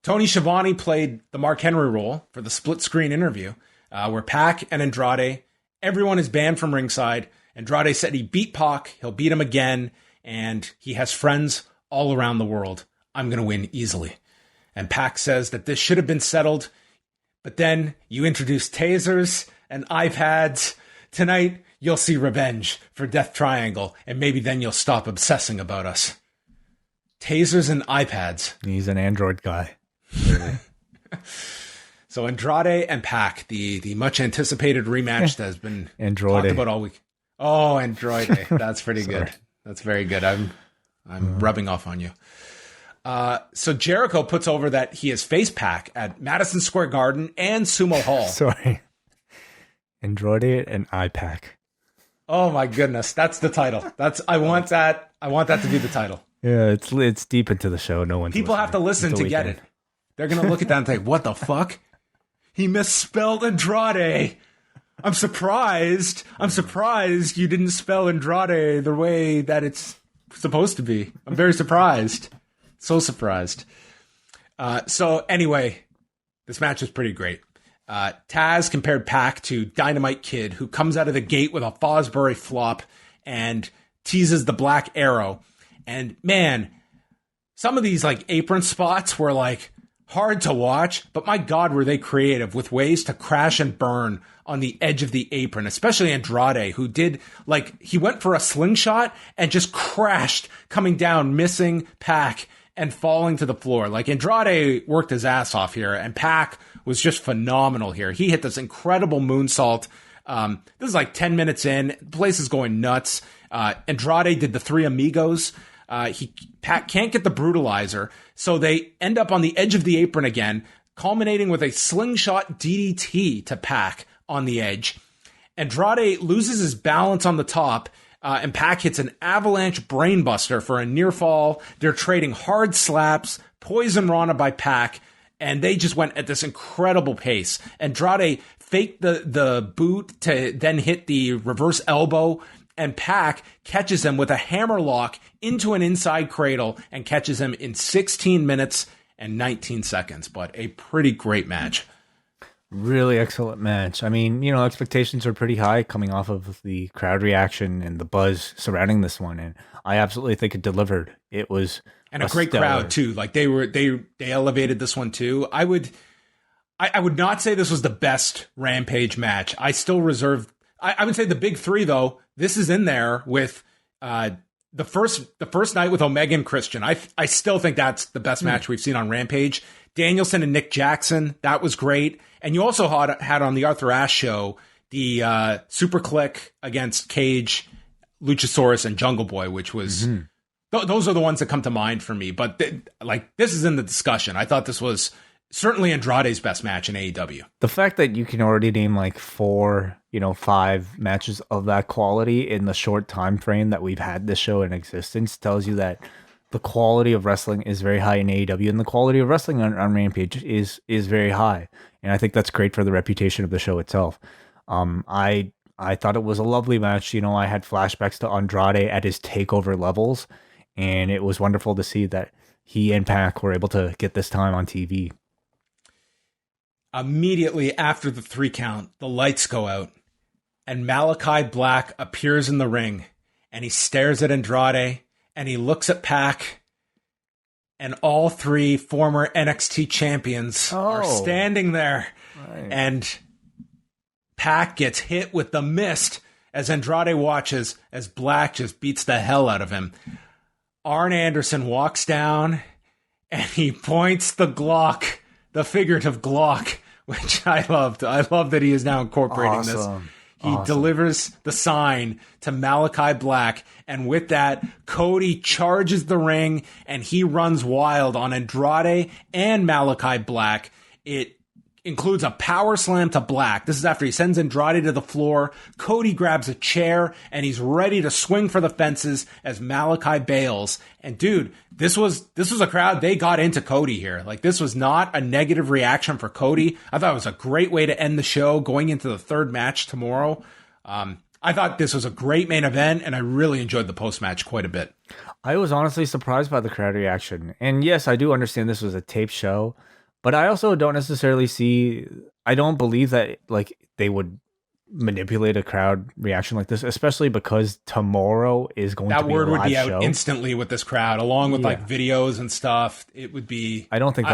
Tony Schiavone played the Mark Henry role for the split screen interview, where PAC and Andrade, everyone is banned from ringside. Andrade said he beat PAC, he'll beat him again, and he has friends all around the world. I'm going to win easily. And PAC says that this should have been settled, but then you introduce tasers and iPads. Tonight, you'll see revenge for Death Triangle, and maybe then you'll stop obsessing about us. Tasers and iPads. He's an Android guy. So Andrade and PAC, the much anticipated rematch that has been talked about all week. Oh, Andrade. That's pretty good. That's very good. I'm rubbing off on you. So Jericho puts over that he has faced PAC at Madison Square Garden and Sumo Hall. Sorry. Andrade and IPAC. Oh my goodness. That's the title. I want that to be the title. Yeah, it's deep into the show. No one. People have to listen to get it. They're going to look at that and think, what the fuck? He misspelled Andrade. I'm surprised you didn't spell Andrade the way that it's supposed to be. I'm very surprised. So surprised. So anyway, this match was pretty great. Taz compared PAC to Dynamite Kid, who comes out of the gate with a Fosbury flop and teases the Black Arrow. And man, some of these like apron spots were like hard to watch, but my God, were they creative with ways to crash and burn on the edge of the apron, especially Andrade, who did he went for a slingshot and just crashed coming down, missing PAC and falling to the floor. Like Andrade worked his ass off here, and PAC was just phenomenal here. He hit this incredible moonsault. This is like 10 minutes in. The place is going nuts. Andrade did the Three Amigos. PAC can't get the brutalizer, so they end up on the edge of the apron again, culminating with a slingshot DDT to PAC on the edge. Andrade loses his balance on the top, and PAC hits an avalanche brainbuster for a near fall. They're trading hard slaps, poison Rana by PAC, and they just went at this incredible pace. Andrade faked the boot to then hit the reverse elbow, and PAC catches him with a hammerlock into an inside cradle and catches him in 16 minutes and 19 seconds. But a pretty great match. Really excellent match. I mean, expectations are pretty high coming off of the crowd reaction and the buzz surrounding this one, and I absolutely think it delivered. It was a great crowd too. Like they elevated this one too. I would not say this was the best Rampage match. I still reserve. I would say the big three though. This is in there with the first night with Omega and Christian. I still think that's the best match we've seen on Rampage. Danielson and Nick Jackson, that was great. And you also had on the Arthur Ashe show the Super Click against Cage, Luchasaurus, and Jungle Boy, which was those are the ones that come to mind for me. But this is in the discussion. I thought this was certainly Andrade's best match in AEW. The fact that you can already name 4, 5 matches of that quality in the short time frame that we've had this show in existence tells you that the quality of wrestling is very high in AEW, and the quality of wrestling on Rampage is very high. And I think that's great for the reputation of the show itself. I thought it was a lovely match. I had flashbacks to Andrade at his takeover levels, and it was wonderful to see that he and PAC were able to get this time on TV. Immediately after the 3 count, the lights go out, and Malachi Black appears in the ring, and he stares at Andrade, and he looks at PAC, and all 3 former NXT champions are standing there. Right. And PAC gets hit with the mist as Andrade watches as Black just beats the hell out of him. Arn Anderson walks down, and he points the Glock, the figurative Glock, which I loved. I love that he is now incorporating this. He delivers the sign to Malachi Black, and with that, Cody charges the ring, and he runs wild on Andrade and Malachi Black. It includes a power slam to Black. This is after he sends Andrade to the floor. Cody grabs a chair, and he's ready to swing for the fences as Malachi bails. And dude, this was a crowd. They got into Cody here. This was not a negative reaction for Cody. I thought it was a great way to end the show going into the third match tomorrow. I thought this was a great main event, and I really enjoyed the post-match quite a bit. I was honestly surprised by the crowd reaction. And yes, I do understand this was a taped show, but I also don't necessarily I don't believe that like they would manipulate a crowd reaction like this, especially because tomorrow is going to be a live show. That word would be out instantly with this crowd, along with like videos and stuff. It would be. I don't think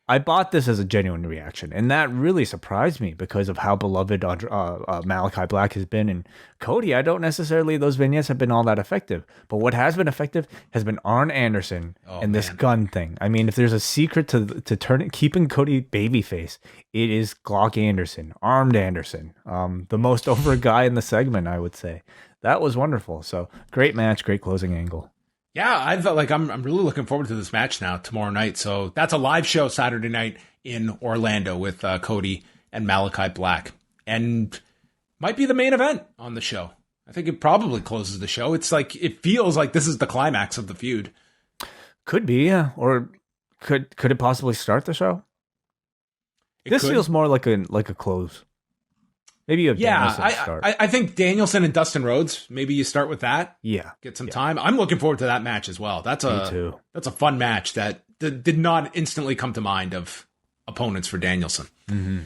I bought this as a genuine reaction, and that really surprised me because of how beloved Malachi Black has been. And Cody, I don't necessarily, those vignettes have been all that effective. But what has been effective has been Arn Anderson and this gun thing. I mean, if there's a secret to keeping Cody babyface, it is Glock Anderson, Armed Anderson, the most over guy in the segment, I would say. That was wonderful. So great match, great closing angle. Yeah, I felt like I'm really looking forward to this match now tomorrow night. So that's a live show Saturday night in Orlando with Cody and Malachi Black, and might be the main event on the show. I think it probably closes the show. It's like it feels like this is the climax of the feud. Could be, yeah. Or could it possibly start the show? This feels more like a close. Maybe you have Danielson start. I think Danielson and Dustin Rhodes. Maybe you start with that. Yeah, get some time. I'm looking forward to that match as well. Me too. That's a fun match that did not instantly come to mind of opponents for Danielson. Mm-hmm.